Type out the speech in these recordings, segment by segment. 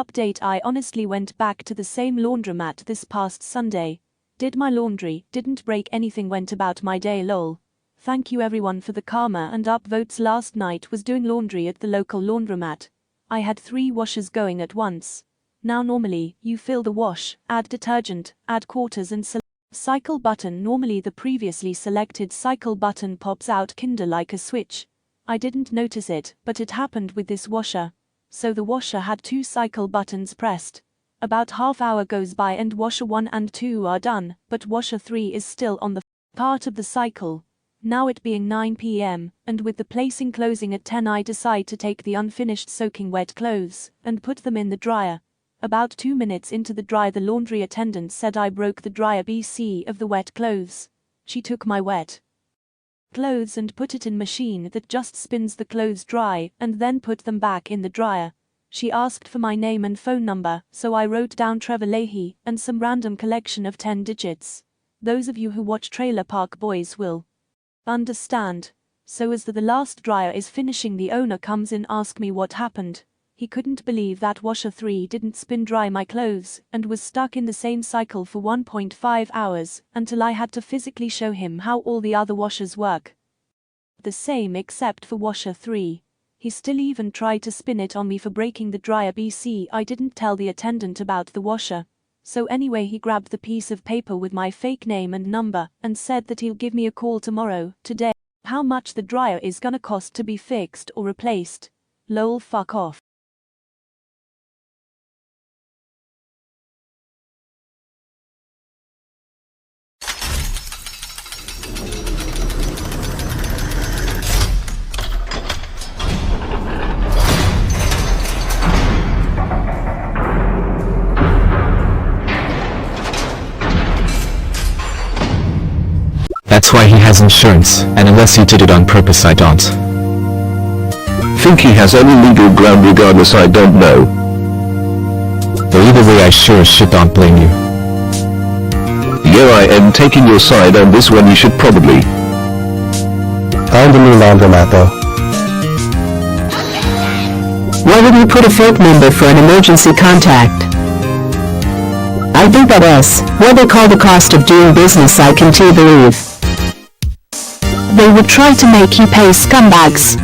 Update: I honestly went back to the same laundromat this past Sunday. Did my laundry, didn't break anything, went about my day lol. Thank you everyone for the karma and upvotes. Last night was doing laundry at the local laundromat. I had 3 washers going at once. Now normally, you fill the wash, add detergent, add quarters and cycle button. Normally the previously selected cycle button pops out kinda like a switch. I didn't notice it, but it happened with this washer. So the washer had 2 cycle buttons pressed. About half hour goes by and washer 1 and 2 are done, but washer 3 is still on the part of the cycle. Now it being 9 p.m., and with the placing closing at 10, I decide to take the unfinished soaking wet clothes and put them in the dryer. About 2 minutes into the dryer, the laundry attendant said I broke the dryer BC of the wet clothes. She took my wet clothes and put it in machine that just spins the clothes dry and then put them back in the dryer. She asked for my name and phone number, so I wrote down Trevor Leahy and some random collection of 10 digits. Those of you who watch Trailer Park Boys will understand. So as the last dryer is finishing, the owner comes in, ask me what happened. He couldn't believe that washer 3 didn't spin dry my clothes and was stuck in the same cycle for 1.5 hours until I had to physically show him how all the other washers work. The same except for washer 3. He still even tried to spin it on me for breaking the dryer BC. I didn't tell the attendant about the washer. So anyway, he grabbed the piece of paper with my fake name and number and said that he'll give me a call tomorrow, today. How much the dryer is gonna cost to be fixed or replaced. Lol, fuck off. That's why he has insurance, and unless he did it on purpose, I don't think he has any legal ground. Regardless, I don't know. But either way, I sure as shit don't blame you. Yeah, I am taking your side on this one. You should probably find a new laundromat though. Why would you put a fake number for an emergency contact? I think that is what they call the cost of doing business. I can too believe they would try to make you pay, scumbags.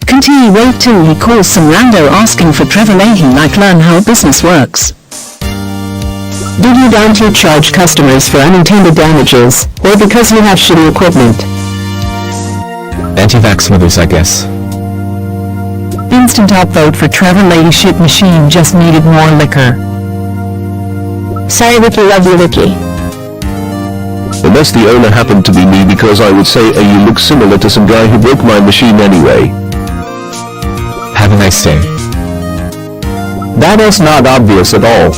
Continue. Wait till he calls some rando asking for Trevor Leahy, like learn how business works. Did you don't you charge customers for unintended damages, or because you have shitty equipment? Anti-vax mothers, I guess. Instant upvote for Trevor Leahy. Shit machine just needed more liquor. Sorry Ricky, love you Ricky. Unless the owner happened to be me, because I would say you look similar to some guy who broke my machine anyway. Have a nice day. That is not obvious at all.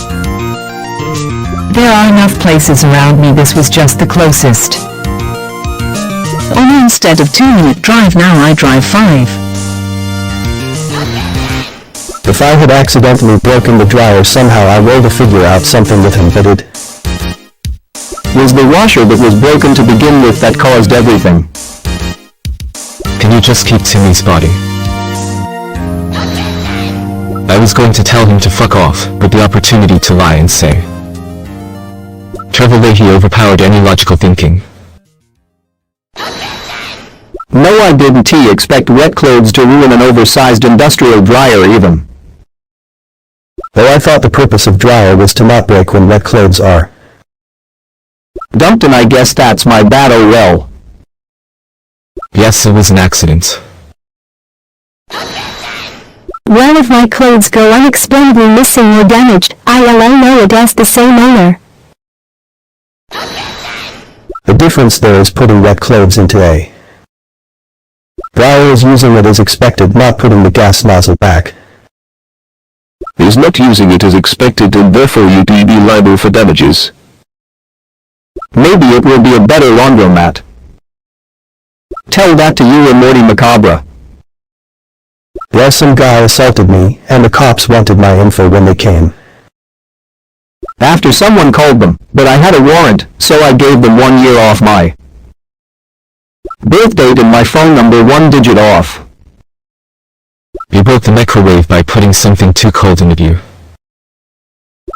There are enough places around me. This was just the closest. Only instead of 2-minute drive, now I drive 5. If I had accidentally broken the dryer somehow, I will figure out something with him, but it was the washer that was broken to begin with that caused everything. Can you just keep Timmy's body? I was going to tell him to fuck off, but the opportunity to lie and say Trevor Leahy overpowered any logical thinking. No, I didn't expect wet clothes to ruin an oversized industrial dryer even. Though I thought the purpose of dryer was to not break when wet clothes are dumped, and I guess that's my bad. Oh well. Yes, it was an accident. Well, if my clothes go unexplainably missing or damaged, I'll know it as the same owner. The difference there is putting wet clothes into a dryer is using it as expected, not putting the gas nozzle back. Is not using it as expected, and therefore you'd be liable for damages. Maybe it will be a better laundromat. Tell that to you and Morty Macabre. Yeah, some guy assaulted me, and the cops wanted my info when they came. After someone called them, but I had a warrant, so I gave them 1 year off my birth date and my phone number 1 digit off. You broke the neck microwave by putting something too cold in it. You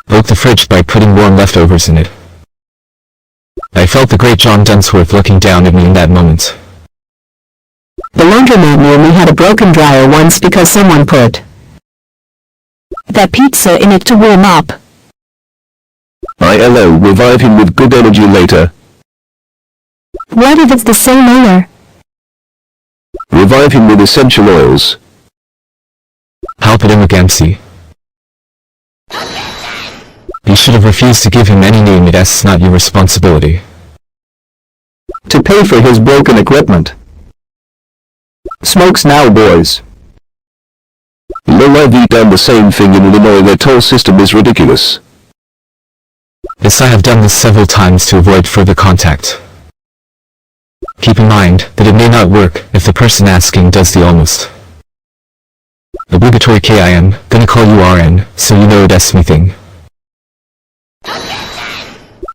broke the fridge by putting warm leftovers in it. I felt the great John Dunsworth looking down at me in that moment. The laundromat near me had a broken dryer once because someone put that pizza in it to warm up. ILO, revive him with good energy later. What if it's the same owner? Revive him with essential oils. Palpitamugamsi. You should have refused to give him any name. It's not your responsibility. To pay for his broken equipment. Smokes now, boys. I've done the same thing in Illinois. Their toll system is ridiculous. Yes, I have done this several times to avoid further contact. Keep in mind that it may not work if the person asking does the almost obligatory KIM, gonna call you RN, so you know that's me thing.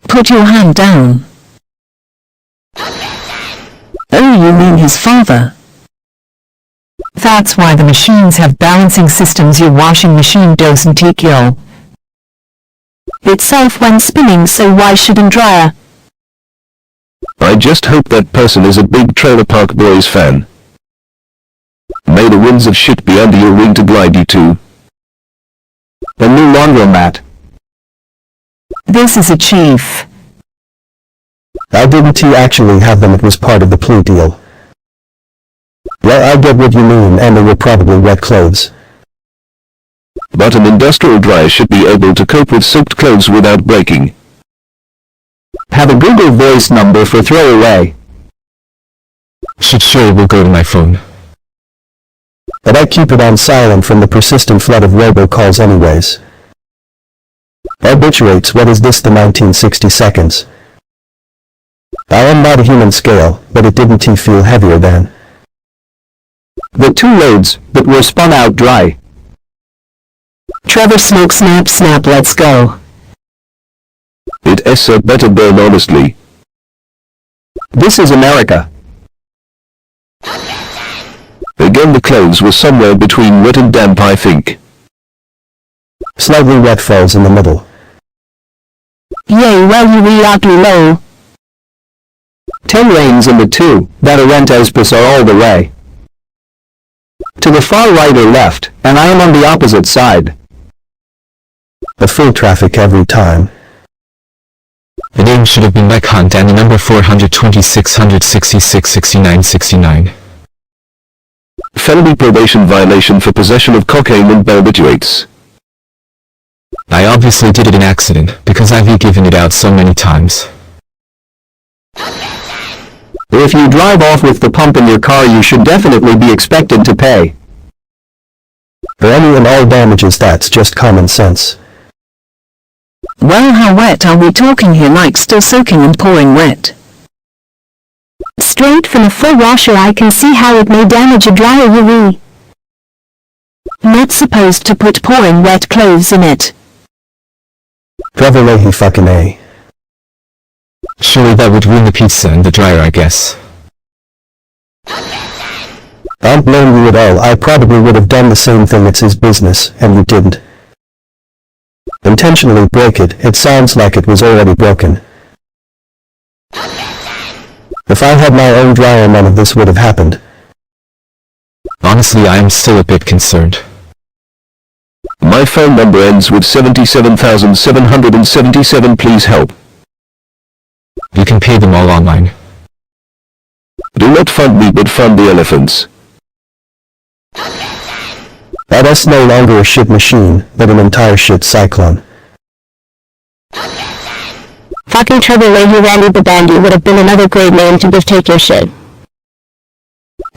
Put your hand down. Oh, you mean his father? That's why the machines have balancing systems. Your washing machine doesn't take you itself when spinning, so why shouldn't dryer? I just hope that person is a big Trailer Park Boys fan. May the winds of shit be under your wing to glide you to The new laundromat. This is a chief. I didn't actually have them, it was part of the plea deal. Well, I get what you mean, and they were probably wet clothes. But an industrial dryer should be able to cope with soaked clothes without breaking. Have a Google Voice number for throwaway. Shit, sure, it will go to my phone. But I keep it on silent from the persistent flood of robocalls anyways. Obituates, what is this, the 1960 seconds? I am not a human scale, but it didn't feel heavier than the two loads that were spun out dry. Trevor smoke snap snap, let's go. It's a better burn, honestly. This is America. Again, the clothes were somewhere between wet and damp, I think. Slightly wet falls in the middle. Yay, well you ugly low. 10 lanes in the two, that Arentas are all the way. To the far right or left, and I am on the opposite side. The full traffic every time. The name should have been Mekhan Danny number 426-166-69-69. Felony probation violation for possession of cocaine and barbiturates. I obviously did it in accident, because I've given it out so many times. If you drive off with the pump in your car, you should definitely be expected to pay. For any and all damages, that's just common sense. Well, how wet are we talking here? Like still soaking and pouring wet? Straight from a full washer, I can see how it may damage a dryer. UV. Not supposed to put pouring wet clothes in it. Trevor Leahy fucking A. Surely that would ruin the pizza and the dryer, I guess. Don't blame you at all. I probably would have done the same thing. It's his business, and you didn't intentionally break it. It sounds like it was already broken. If I had my own dryer, none of this would have happened. Honestly, I am still a bit concerned. My phone number ends with 77,777. Please help. You can pay them all online. Do not fund me, but fund the elephants. That's no longer a shit machine, but an entire shit cyclone. Fucking Trevor Leahy Randy the Bandy would have been another great name to give take your shit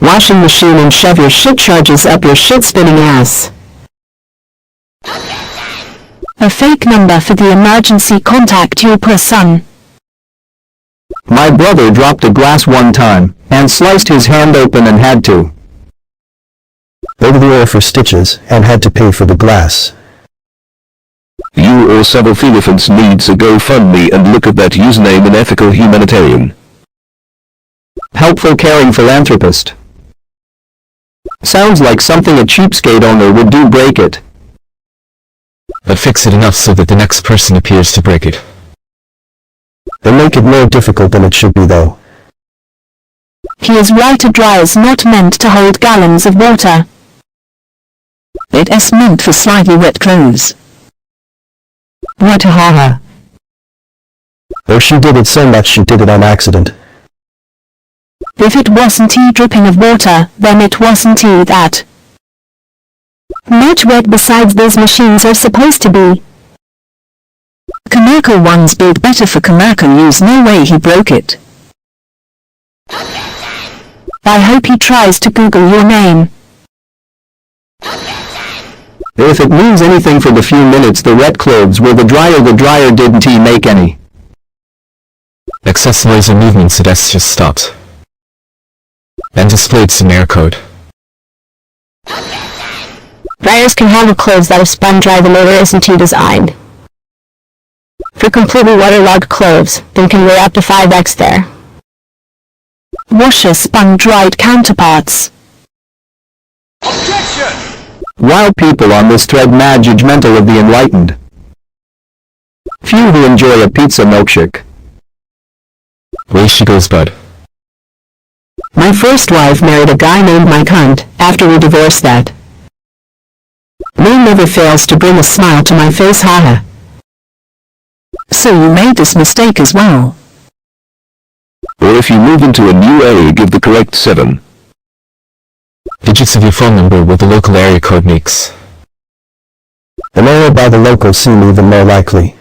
washing machine and shove your shit charges up your shit spinning ass. A fake number for the emergency contact you per son. My brother dropped a glass one time, and sliced his hand open and had to go to the OR for stitches, and had to pay for the glass. You or several elephants needs a GoFundMe, and look at that username, an ethical humanitarian. Helpful caring philanthropist. Sounds like something a cheapskate owner would do. Break it. But fix it enough so that the next person appears to break it. They make it more difficult than it should be though. He is right, a dryer is not meant to hold gallons of water. It is meant for slightly wet clothes. What a horror. Or she did it so much she did it on accident. If it wasn't tea dripping of water, then it wasn't tea that much wet. Besides, these machines are supposed to be commercial ones built better for commercial use. No way he broke it. I hope he tries to Google your name. If it means anything, for the few minutes the wet clothes were the dryer didn't he make any Excess laser movements at S just stopped. And displayed some error code. Dryers can handle clothes that are spun dry. The motor isn't designed for completely waterlogged clothes, then can weigh up to 5x their washer spun dried counterparts. Wild people on this thread, mad judgmental of the enlightened. Few who enjoy a pizza milkshake. Way she goes, bud. My first wife married a guy named Mike Hunt. After we divorced, that name never fails to bring a smile to my face. Haha. So you made this mistake as well. Or if you move into a new area, give the correct 7 digits of your phone number with the local area code makes An error by the locals seem even more likely.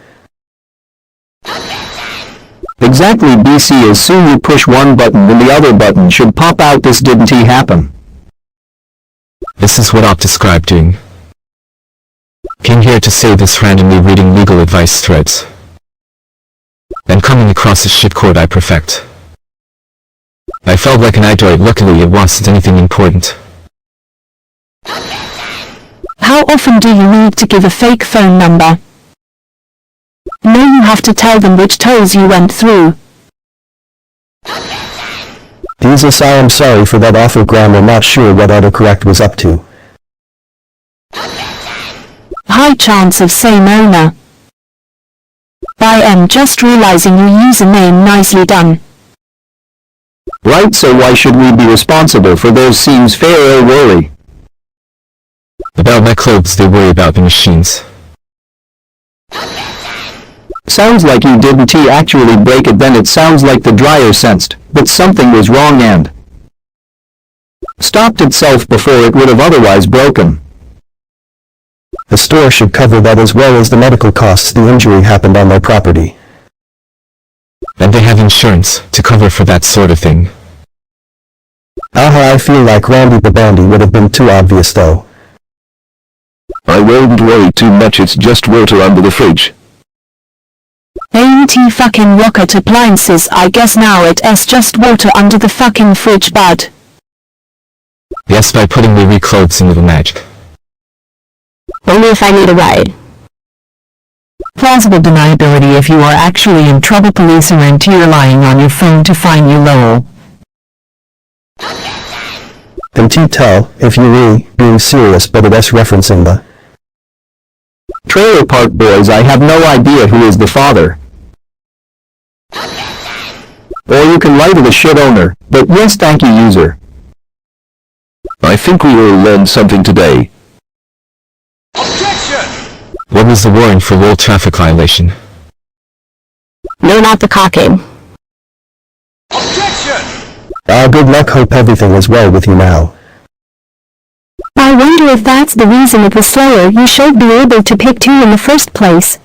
Exactly, BC. As soon you push one button, then the other button should pop out. This didn't happen. This is what Op described doing. Came here to say this randomly reading legal advice threads. Then coming across a shitcode I perfect. I felt like an idiot. Luckily it wasn't anything important. How often do you need to give a fake phone number? No, you have to tell them which tolls you went through. Jesus, I am sorry for that awful grammar. Not sure what autocorrect was up to. High chance of same owner. I am just realizing your username. Nicely done. Right, so why should we be responsible for those? Seems fair. Or worry about my clothes, they worry about the machines. Sounds like you didn't actually break it. Then it sounds like the dryer sensed that something was wrong and stopped itself before it would have otherwise broken. The store should cover that, as well as the medical costs. The injury happened on their property. And they have insurance to cover for that sort of thing. Aha, I feel like Randy the Bandy would have been too obvious though. I won't worry too much, it's just water under the fridge. AITA fucking rocket appliances. I guess now it's just water under the fucking fridge, bud. Yes, by putting the clothes into the magic. Only if I need a ride. Plausible deniability. If you are actually in trouble, police are into you relying on your phone to find you. Lol. Then tell if you really being serious, but it's referencing the Trailer Park Boys. I have no idea who is the father. Or you can lie to the shit owner, but yes, thank you, user. I think we will learn something today. What was the warrant for road traffic violation? No, not the cocking. Good luck. Hope everything is well with you now. I wonder if that's the reason it was slower. You should be able to pick 2 in the first place.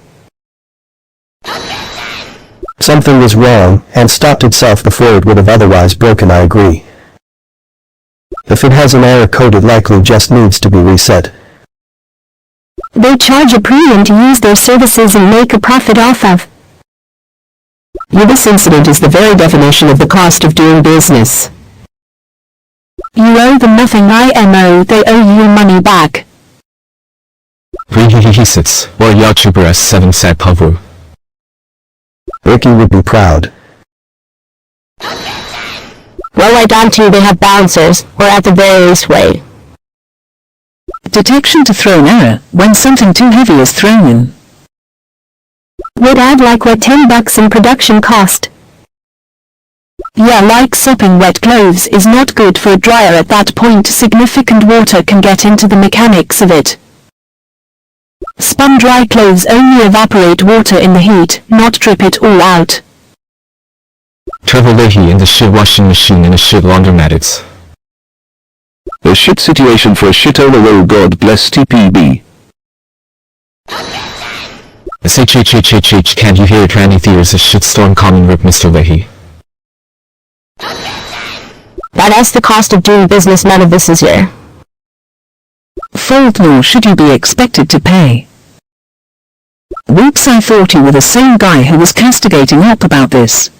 Something was wrong, and stopped itself before it would have otherwise broken. I agree. If it has an error code, it likely just needs to be reset. They charge a premium to use their services and make a profit off of. This incident is the very definition of the cost of doing business. You owe them nothing, IMO, they owe you money back. Sits, or YouTuber S7 Sad Pavru. Ricky would be proud. Well, I don't too, they have bouncers, or at the very least way. Detection to throw an error when something too heavy is thrown in. Would add like what $10 in production cost. Yeah, like sopping wet clothes is not good for a dryer at that point. Significant water can get into the mechanics of it. Spun dry clothes only evaporate water in the heat, not drip it all out. Trevor Leahy in the shit washing machine in a shit laundromat. It's A shit situation for a shit owner. Oh God bless TPB. SHHHHH, can't you hear it? Randy There's a shitstorm coming. Rip Mr. Leahy. That's the cost of doing business. None of this is here. Fault nor should you be expected to pay. Whoops, I thought you were the same guy who was castigating up about this.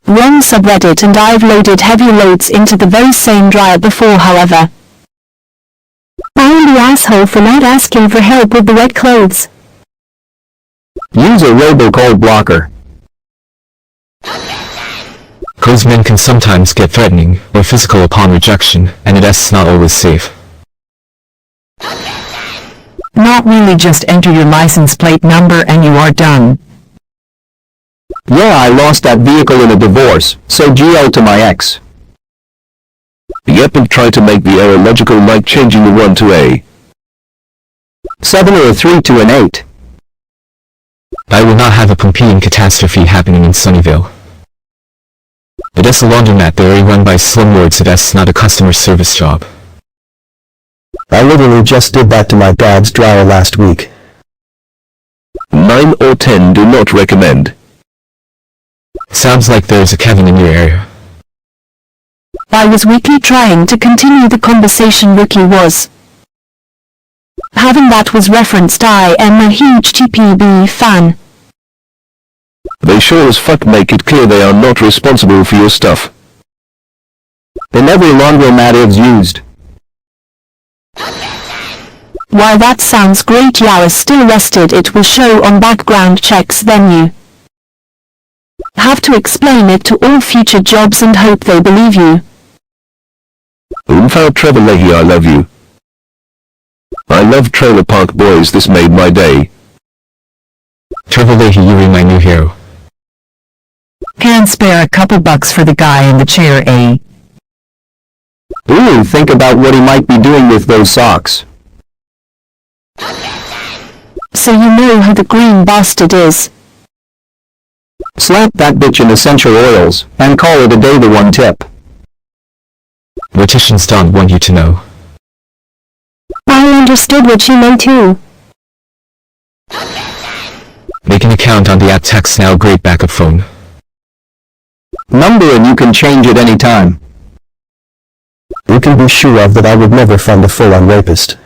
Wrong subreddit, and I've loaded heavy loads into the very same dryer before. However, I'm the asshole for not asking for help with the wet clothes. Use a robocall blocker. Cause men can sometimes get threatening or physical upon rejection, and it's not always safe. Not really, just enter your license plate number and you are done. Yeah, I lost that vehicle in a divorce, so GL to my ex. Yep, and try to make the error logical, like changing the 1 to a 7 or a 3 to an 8. I will not have a competing catastrophe happening in Sunnyvale. It's a laundromat. They're run by slumlords. It's not a customer service job. I literally just did that to my dad's dryer last week. 9 or 10 do not recommend. Sounds like there's a Kevin in your area. I was weakly trying to continue the conversation. Rookie was having that was referenced. I am a huge TPB fan. They sure as fuck make it clear they are not responsible for your stuff. In every laundromat I've used. While that sounds great, Yao is still arrested. It will show on background checks. Then you have to explain it to all future jobs and hope they believe you. Foul Trevor Leahy, I love you. I love Trailer Park Boys. This made my day. Trevor Leahy, you're my new hero. Can spare a couple bucks for the guy in the chair, eh? Ooh, think about what he might be doing with those socks. So you know who the green bastard is. Slap that bitch in essential oils, and call it a day. The 1 tip. Morticians don't want you to know. I understood what she meant too. Make an account on the app. Text now. Great backup phone. Number, and you can change it anytime. You can be sure of that I would never fund a full-on rapist.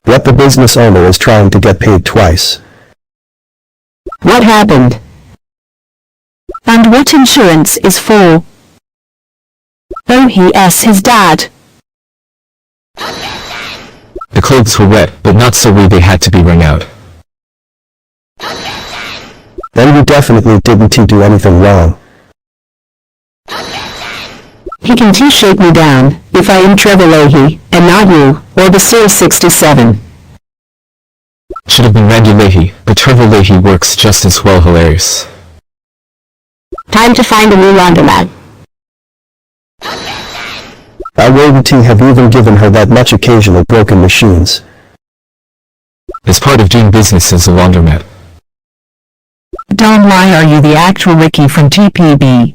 Yet the business owner is trying to get paid twice. What happened? And what insurance is for? Oh, his dad. The clothes were wet, but not so wet they had to be wrung out. Then you definitely didn't do anything wrong. He can shake me down, if I am Trevor Leahy, and not you, or the Sir 67. Should have been Randy Leahy, but Trevor Leahy works just as well. Hilarious. Time to find a new laundromat. I wouldn't have even given her that much occasional broken machines. As part of doing business as a laundromat. Don't lie, are you the actual Ricky from TPB?